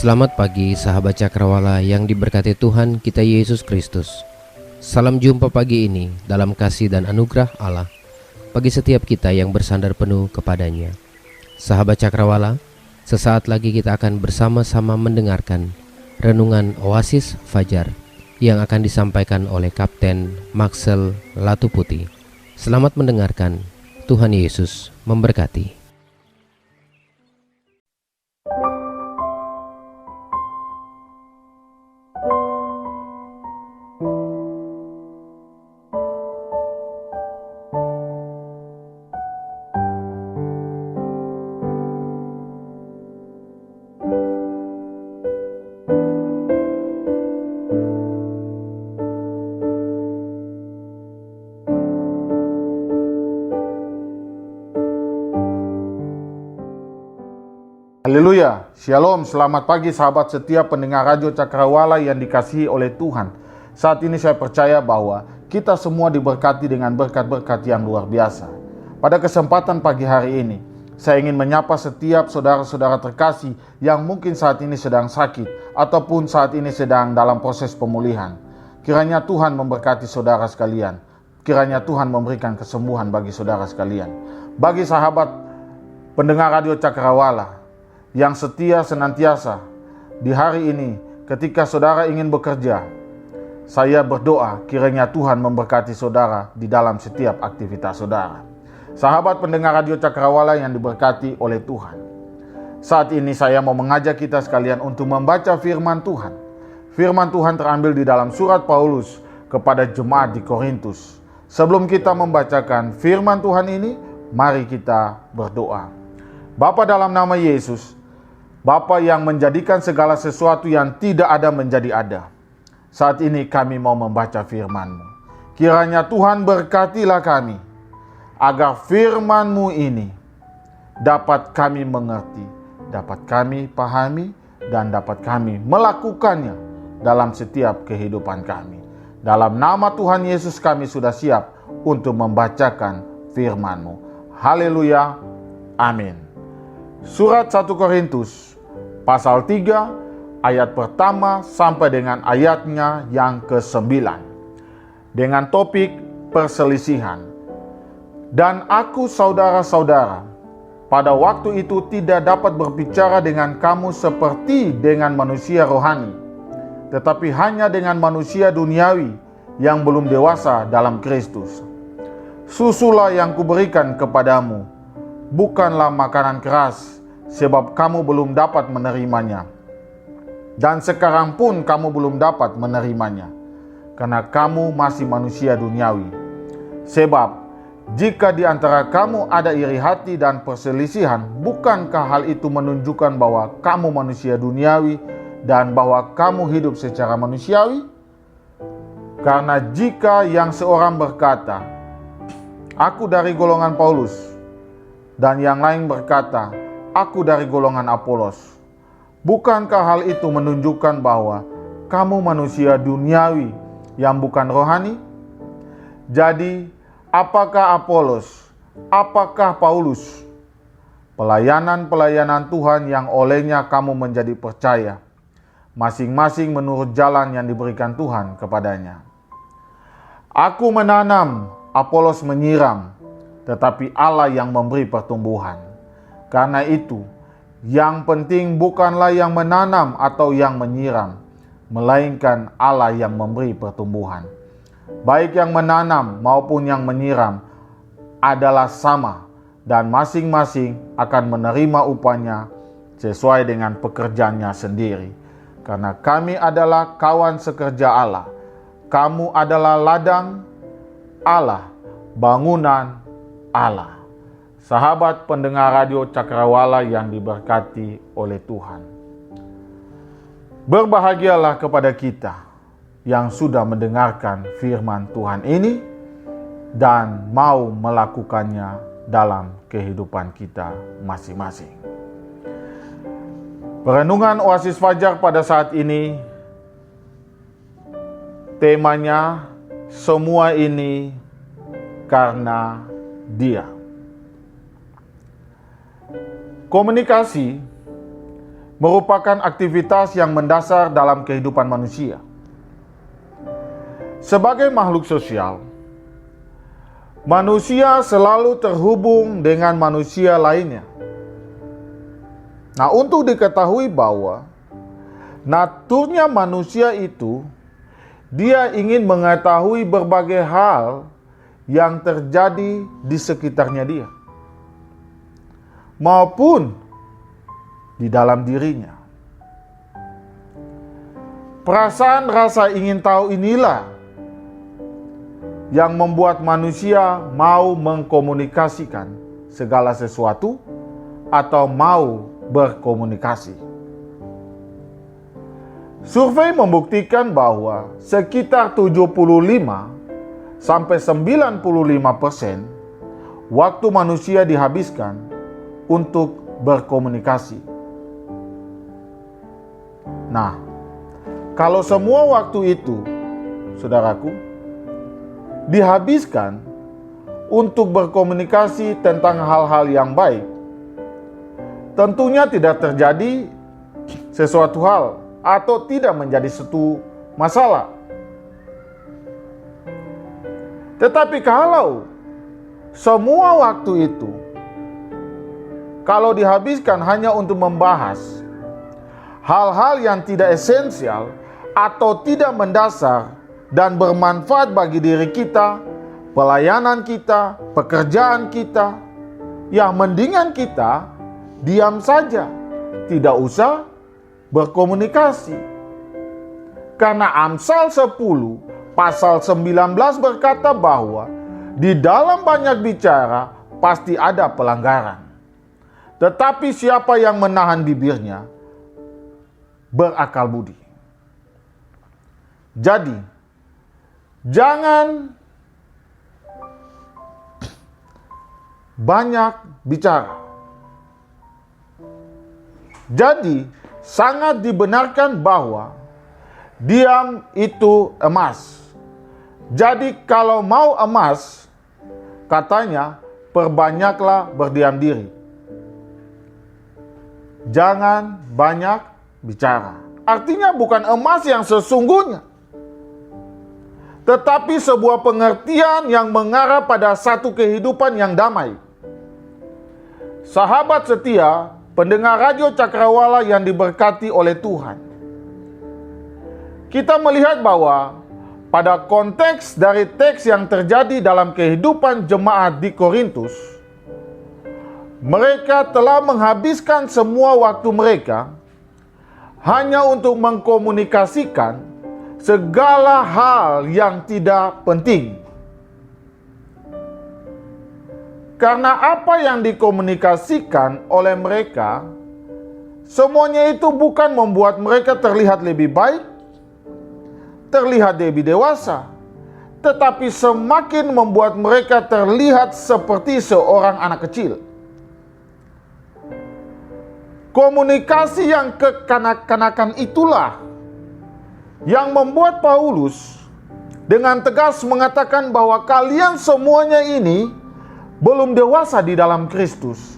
Selamat pagi sahabat Cakrawala yang diberkati Tuhan kita Yesus Kristus. Salam jumpa pagi ini dalam kasih dan anugerah Allah bagi setiap kita yang bersandar penuh kepadanya. Sahabat Cakrawala, sesaat lagi kita akan bersama-sama mendengarkan renungan Oasis Fajar yang akan disampaikan oleh Kapten Maxel Latuputi. Selamat mendengarkan, Tuhan Yesus memberkati. Haleluya, Shalom, selamat pagi sahabat setia pendengar Radio Cakrawala yang dikasihi oleh Tuhan. Saat ini saya percaya bahwa kita semua diberkati dengan berkat-berkat yang luar biasa. Pada kesempatan pagi hari ini, saya ingin menyapa setiap saudara-saudara terkasih yang mungkin saat ini sedang sakit ataupun saat ini sedang dalam proses pemulihan. Kiranya Tuhan memberkati saudara sekalian. Kiranya Tuhan memberikan kesembuhan bagi saudara sekalian. Bagi sahabat pendengar Radio Cakrawala yang setia senantiasa di hari ini ketika saudara ingin bekerja, saya berdoa kiranya Tuhan memberkati saudara di dalam setiap aktivitas saudara. Sahabat pendengar Radio Cakrawala yang diberkati oleh Tuhan, saat ini saya mau mengajak kita sekalian untuk membaca firman Tuhan. Firman Tuhan terambil di dalam surat Paulus kepada jemaat di Korintus. Sebelum kita membacakan firman Tuhan ini, mari kita berdoa. Bapa, dalam nama Yesus, Bapa yang menjadikan segala sesuatu yang tidak ada menjadi ada, saat ini kami mau membaca firman-Mu. Kiranya Tuhan berkatilah kami, agar firman-Mu ini dapat kami mengerti, dapat kami pahami, dan dapat kami melakukannya dalam setiap kehidupan kami. Dalam nama Tuhan Yesus kami sudah siap untuk membacakan firman-Mu. Haleluya, amin. Surat 1 Korintus pasal 3 ayat pertama sampai dengan ayatnya yang ke-9 dengan topik perselisihan. Dan aku saudara-saudara, pada waktu itu tidak dapat berbicara dengan kamu seperti dengan manusia rohani, tetapi hanya dengan manusia duniawi yang belum dewasa dalam Kristus. Susulah yang kuberikan kepadamu, bukanlah makanan keras, sebab kamu belum dapat menerimanya. Dan sekarang pun kamu belum dapat menerimanya, karena kamu masih manusia duniawi. Sebab jika di antara kamu ada iri hati dan perselisihan, bukankah hal itu menunjukkan bahwa kamu manusia duniawi dan bahwa kamu hidup secara manusiawi? Karena jika yang seorang berkata, aku dari golongan Paulus, dan yang lain berkata, aku dari golongan Apolos, bukankah hal itu menunjukkan bahwa kamu manusia duniawi yang bukan rohani? Jadi, apakah Apolos? Apakah Paulus? Pelayanan-pelayanan Tuhan yang olehnya kamu menjadi percaya, masing-masing menurut jalan yang diberikan Tuhan kepadanya. Aku menanam, Apolos menyiram, tetapi Allah yang memberi pertumbuhan. Karena itu, yang penting bukanlah yang menanam atau yang menyiram, melainkan Allah yang memberi pertumbuhan. Baik yang menanam maupun yang menyiram adalah sama, dan masing-masing akan menerima upahnya sesuai dengan pekerjaannya sendiri. Karena kami adalah kawan sekerja Allah, kamu adalah ladang Allah, bangunan Allah. Sahabat pendengar Radio Cakrawala yang diberkati oleh Tuhan, berbahagialah kepada kita yang sudah mendengarkan firman Tuhan ini dan mau melakukannya dalam kehidupan kita masing-masing. Perenungan Oasis Fajar pada saat ini, temanya semua ini karena Dia. Komunikasi merupakan aktivitas yang mendasar dalam kehidupan manusia. Sebagai makhluk sosial, manusia selalu terhubung dengan manusia lainnya. Nah, untuk diketahui bahwa naturnya manusia itu, dia ingin mengetahui berbagai hal yang terjadi di sekitarnya dia, maupun di dalam dirinya. Perasaan rasa ingin tahu inilah yang membuat manusia mau mengkomunikasikan segala sesuatu atau mau berkomunikasi. Survei membuktikan bahwa sekitar 75-95% waktu manusia dihabiskan untuk berkomunikasi. Nah, kalau semua waktu itu, saudaraku, dihabiskan untuk berkomunikasi tentang hal-hal yang baik, tentunya tidak terjadi sesuatu hal atau tidak menjadi suatu masalah. Tetapi kalau semua waktu itu kalau dihabiskan hanya untuk membahas hal-hal yang tidak esensial atau tidak mendasar dan bermanfaat bagi diri kita, pelayanan kita, pekerjaan kita, ya mendingan kita diam saja, tidak usah berkomunikasi. Karena Amsal 10 pasal 19 berkata bahwa di dalam banyak bicara pasti ada pelanggaran. Tetapi siapa yang menahan bibirnya berakal budi. Jadi, jangan banyak bicara. Jadi, sangat dibenarkan bahwa diam itu emas. Jadi, kalau mau emas, katanya perbanyaklah berdiam diri. Jangan banyak bicara. Artinya bukan emas yang sesungguhnya, tetapi sebuah pengertian yang mengarah pada satu kehidupan yang damai. Sahabat setia, pendengar Radio Cakrawala yang diberkati oleh Tuhan, kita melihat bahwa pada konteks dari teks yang terjadi dalam kehidupan jemaat di Korintus, mereka telah menghabiskan semua waktu mereka hanya untuk mengkomunikasikan segala hal yang tidak penting. Karena apa yang dikomunikasikan oleh mereka, semuanya itu bukan membuat mereka terlihat lebih baik, terlihat lebih dewasa, tetapi semakin membuat mereka terlihat seperti seorang anak kecil. Komunikasi yang kekanak-kanakan itulah yang membuat Paulus dengan tegas mengatakan bahwa kalian semuanya ini belum dewasa di dalam Kristus.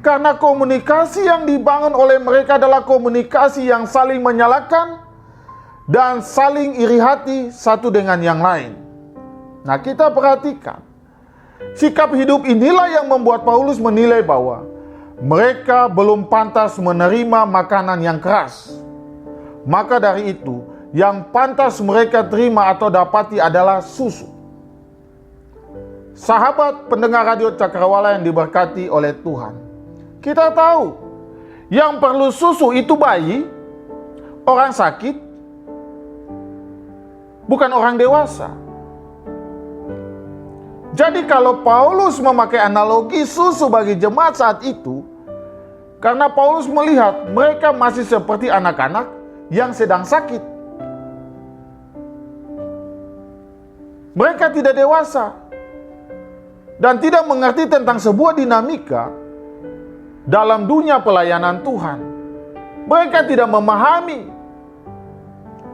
Karena komunikasi yang dibangun oleh mereka adalah komunikasi yang saling menyalahkan dan saling iri hati satu dengan yang lain. Nah, kita perhatikan, sikap hidup inilah yang membuat Paulus menilai bahwa mereka belum pantas menerima makanan yang keras. Maka dari itu, yang pantas mereka terima atau dapati adalah susu. Sahabat pendengar Radio Cakrawala yang diberkati oleh Tuhan, kita tahu yang perlu susu itu bayi, orang sakit, bukan orang dewasa. Jadi kalau Paulus memakai analogi susu bagi jemaat saat itu, karena Paulus melihat mereka masih seperti anak-anak yang sedang sakit. Mereka tidak dewasa dan tidak mengerti tentang sebuah dinamika dalam dunia pelayanan Tuhan. Mereka tidak memahami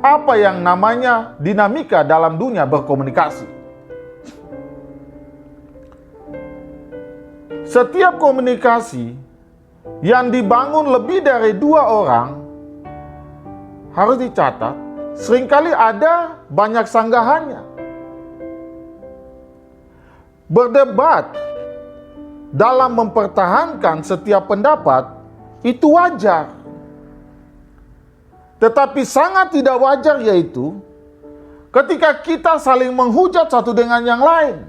apa yang namanya dinamika dalam dunia berkomunikasi. Setiap komunikasi yang dibangun lebih dari 2 orang, harus dicatat, seringkali ada banyak sanggahannya. Berdebat dalam mempertahankan setiap pendapat itu wajar. Tetapi sangat tidak wajar yaitu ketika kita saling menghujat satu dengan yang lain.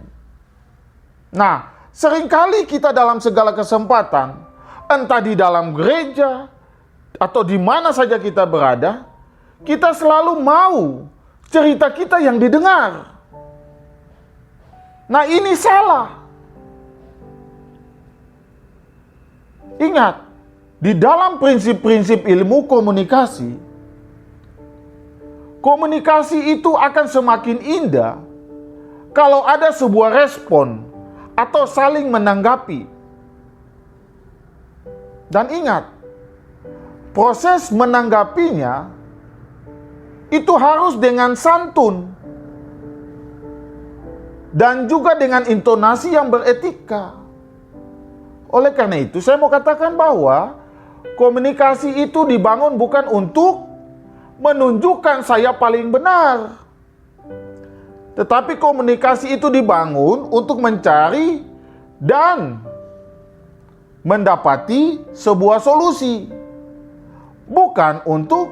Nah, seringkali kita dalam segala kesempatan, entah di dalam gereja atau di mana saja kita berada, kita selalu mau cerita kita yang didengar. Nah, ini salah. Ingat, di dalam prinsip-prinsip ilmu komunikasi, komunikasi itu akan semakin indah kalau ada sebuah respon atau saling menanggapi. Dan ingat, proses menanggapinya itu harus dengan santun dan juga dengan intonasi yang beretika. Oleh karena itu, saya mau katakan bahwa komunikasi itu dibangun bukan untuk menunjukkan saya paling benar, tetapi komunikasi itu dibangun untuk mencari dan mendapati sebuah solusi, bukan untuk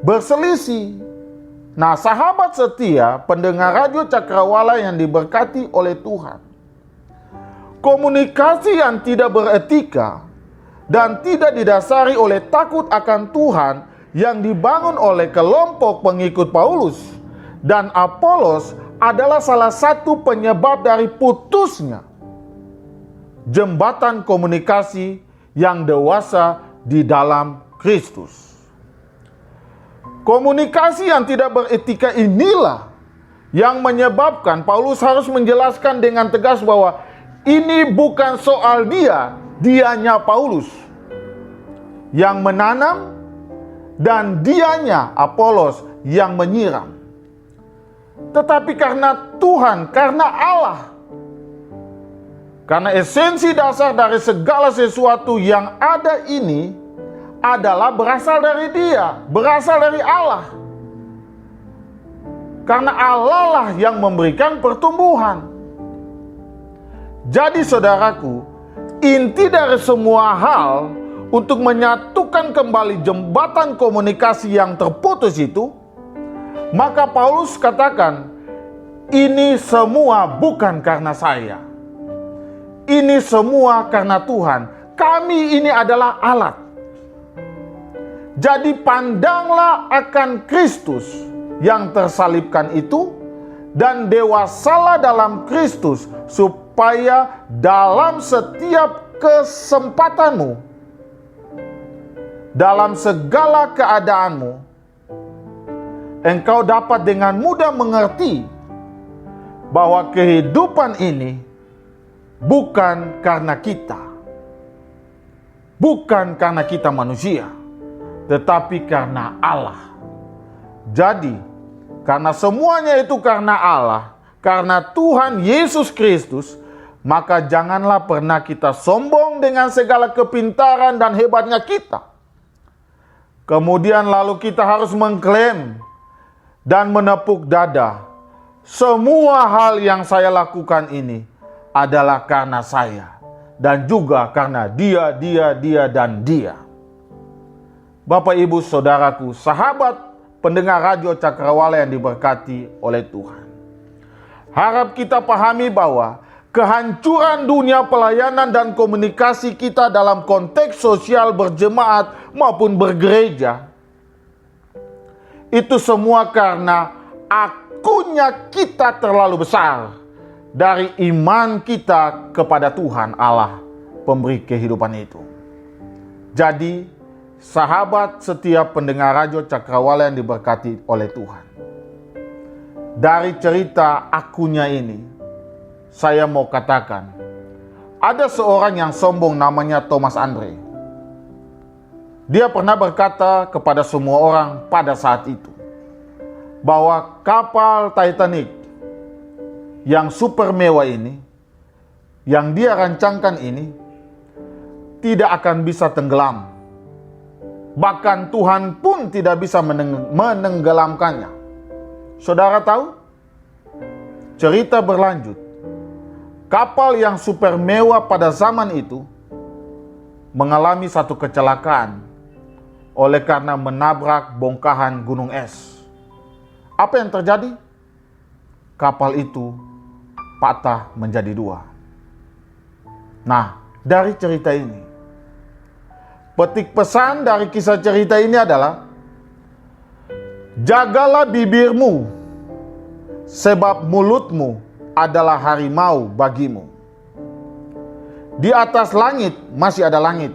berselisih. Nah, sahabat setia, pendengar Radio Cakrawala yang diberkati oleh Tuhan, komunikasi yang tidak beretika dan tidak didasari oleh takut akan Tuhan yang dibangun oleh kelompok pengikut Paulus dan Apolos adalah salah satu penyebab dari putusnya jembatan komunikasi yang dewasa di dalam Kristus. Komunikasi yang tidak beretika inilah yang menyebabkan Paulus harus menjelaskan dengan tegas bahwa ini bukan soal dianya Paulus yang menanam dan dianya Apolos yang menyiram. Tetapi karena Tuhan, karena Allah, karena esensi dasar dari segala sesuatu yang ada ini adalah berasal dari Dia, berasal dari Allah. Karena Allah lah yang memberikan pertumbuhan. Jadi saudaraku, inti dari semua hal untuk menyatukan kembali jembatan komunikasi yang terputus itu, maka Paulus katakan, ini semua bukan karena saya. Ini semua karena Tuhan. Kami ini adalah alat. Jadi pandanglah akan Kristus yang tersalibkan itu dan dewasalah dalam Kristus supaya dalam setiap kesempatanmu, dalam segala keadaanmu, engkau dapat dengan mudah mengerti bahwa kehidupan ini bukan karena kita, bukan karena kita manusia, tetapi karena Allah. Jadi, karena semuanya itu karena Allah, karena Tuhan Yesus Kristus, maka janganlah pernah kita sombong dengan segala kepintaran dan hebatnya kita. Kemudian lalu kita harus mengklaim dan menepuk dada, semua hal yang saya lakukan ini adalah karena saya, dan juga karena dia, dan dia. Bapak, Ibu, Saudaraku, sahabat pendengar Radio Cakrawala yang diberkati oleh Tuhan. Harap kita pahami bahwa kehancuran dunia pelayanan dan komunikasi kita dalam konteks sosial berjemaat maupun bergereja, itu semua karena akunya kita terlalu besar dari iman kita kepada Tuhan Allah, pemberi kehidupan itu. Jadi, sahabat setiap pendengar Radio Cakrawala yang diberkati oleh Tuhan, dari cerita akunya ini, saya mau katakan, ada seorang yang sombong namanya Thomas Andre. Dia pernah berkata kepada semua orang pada saat itu, bahwa kapal Titanic yang super mewah ini, yang dia rancangkan ini, tidak akan bisa tenggelam. Bahkan Tuhan pun tidak bisa menenggelamkannya. Saudara tahu? Cerita berlanjut. Kapal yang super mewah pada zaman itu mengalami satu kecelakaan oleh karena menabrak bongkahan gunung es. Apa yang terjadi? Kapal itu patah menjadi dua. Nah, dari cerita ini, petik pesan dari kisah cerita ini adalah, jagalah bibirmu, sebab mulutmu adalah harimau bagimu. Di atas langit masih ada langit.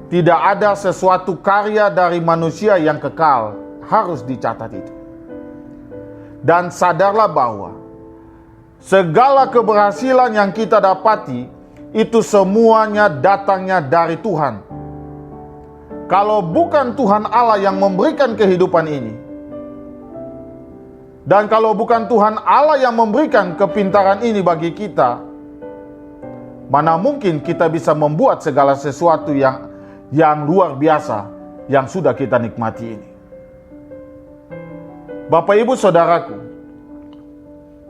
Tidak ada sesuatu karya dari manusia yang kekal, harus dicatat itu. Dan sadarlah bahwa segala keberhasilan yang kita dapati itu semuanya datangnya dari Tuhan. Kalau bukan Tuhan Allah yang memberikan kehidupan ini, dan kalau bukan Tuhan Allah yang memberikan kepintaran ini bagi kita, mana mungkin kita bisa membuat segala sesuatu yang luar biasa yang sudah kita nikmati ini. Bapak Ibu Saudaraku,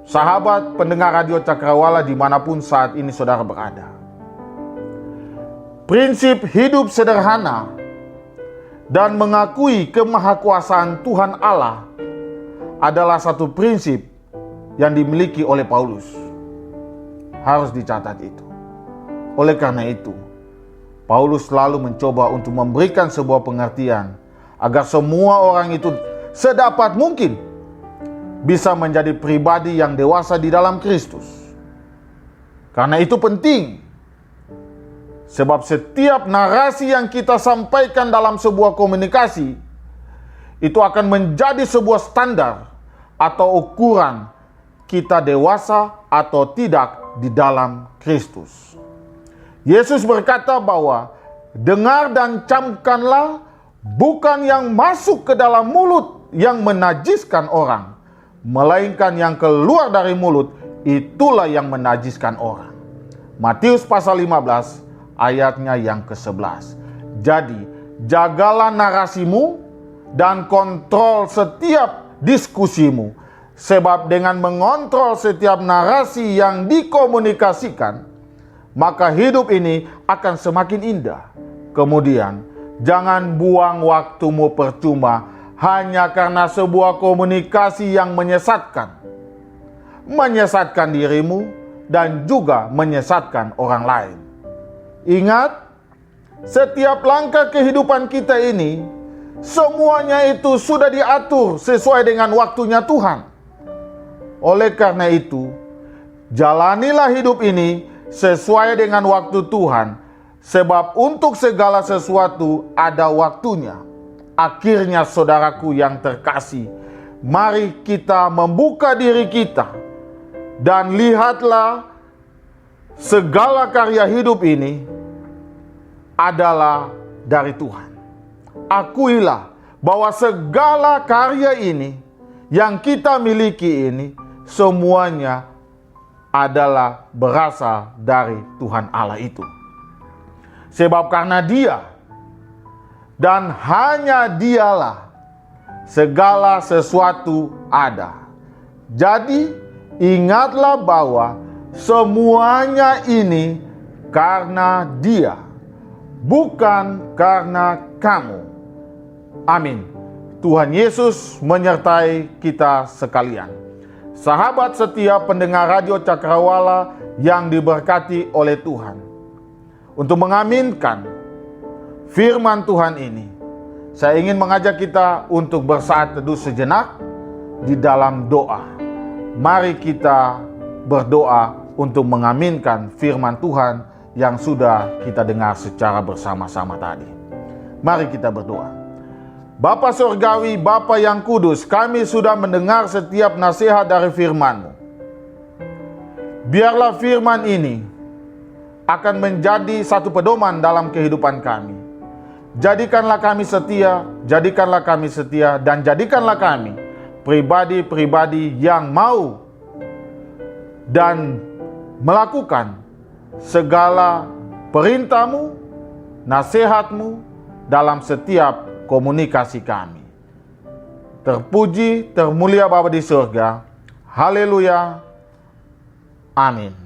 sahabat pendengar Radio Cakrawala dimanapun saat ini saudara berada, prinsip hidup sederhana dan mengakui kemahakuasaan Tuhan Allah adalah satu prinsip yang dimiliki oleh Paulus. Harus dicatat itu. Oleh karena itu, Paulus selalu mencoba untuk memberikan sebuah pengertian agar semua orang itu sedapat mungkin bisa menjadi pribadi yang dewasa di dalam Kristus. Karena itu penting. Sebab setiap narasi yang kita sampaikan dalam sebuah komunikasi itu akan menjadi sebuah standar atau ukuran kita dewasa atau tidak di dalam Kristus. Yesus berkata bahwa dengar dan camkanlah, bukan yang masuk ke dalam mulut yang menajiskan orang, melainkan yang keluar dari mulut, itulah yang menajiskan orang. Matius pasal 15 ayatnya yang ke-11. Jadi, jagalah narasimu dan kontrol setiap diskusimu. Sebab dengan mengontrol setiap narasi yang dikomunikasikan, maka hidup ini akan semakin indah. Kemudian, jangan buang waktumu percuma hanya karena sebuah komunikasi yang menyesatkan. Menyesatkan dirimu dan juga menyesatkan orang lain. Ingat, setiap langkah kehidupan kita ini, semuanya itu sudah diatur sesuai dengan waktunya Tuhan. Oleh karena itu, jalanilah hidup ini sesuai dengan waktu Tuhan, sebab untuk segala sesuatu ada waktunya. Akhirnya saudaraku yang terkasih, mari kita membuka diri kita dan lihatlah segala karya hidup ini adalah dari Tuhan. Akuilah bahwa segala karya ini yang kita miliki ini semuanya adalah berasal dari Tuhan Allah itu. Sebab karena Dia dan hanya Dialah segala sesuatu ada. Jadi ingatlah bahwa semuanya ini karena Dia, bukan karena kamu. Amin. Tuhan Yesus menyertai kita sekalian. Sahabat setia pendengar Radio Cakrawala yang diberkati oleh Tuhan. Untuk mengaminkan firman Tuhan ini, saya ingin mengajak kita untuk bersaat teduh sejenak di dalam doa. Mari kita berdoa untuk mengaminkan firman Tuhan yang sudah kita dengar secara bersama-sama tadi. Mari kita berdoa. Bapa Surgawi, Bapa yang kudus, kami sudah mendengar setiap nasihat dari firman-Mu. Biarlah firman ini akan menjadi satu pedoman dalam kehidupan kami. Jadikanlah kami setia, dan jadikanlah kami pribadi-pribadi yang mau dan melakukan segala perintah-Mu, nasihat-Mu dalam setiap komunikasi kami. Terpuji, termulia Bapa di surga. Haleluya. Amin.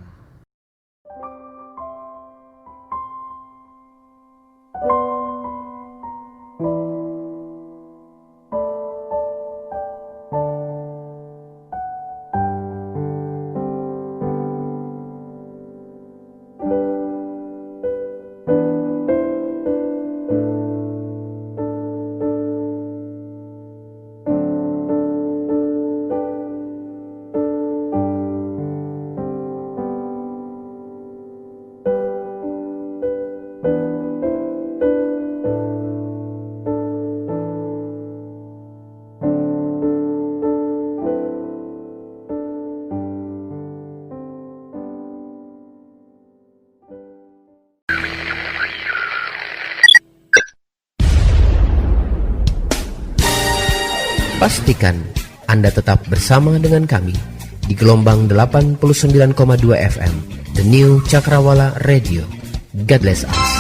Pastikan Anda tetap bersama dengan kami di gelombang 89,2 FM, The New Cakrawala Radio. God bless us.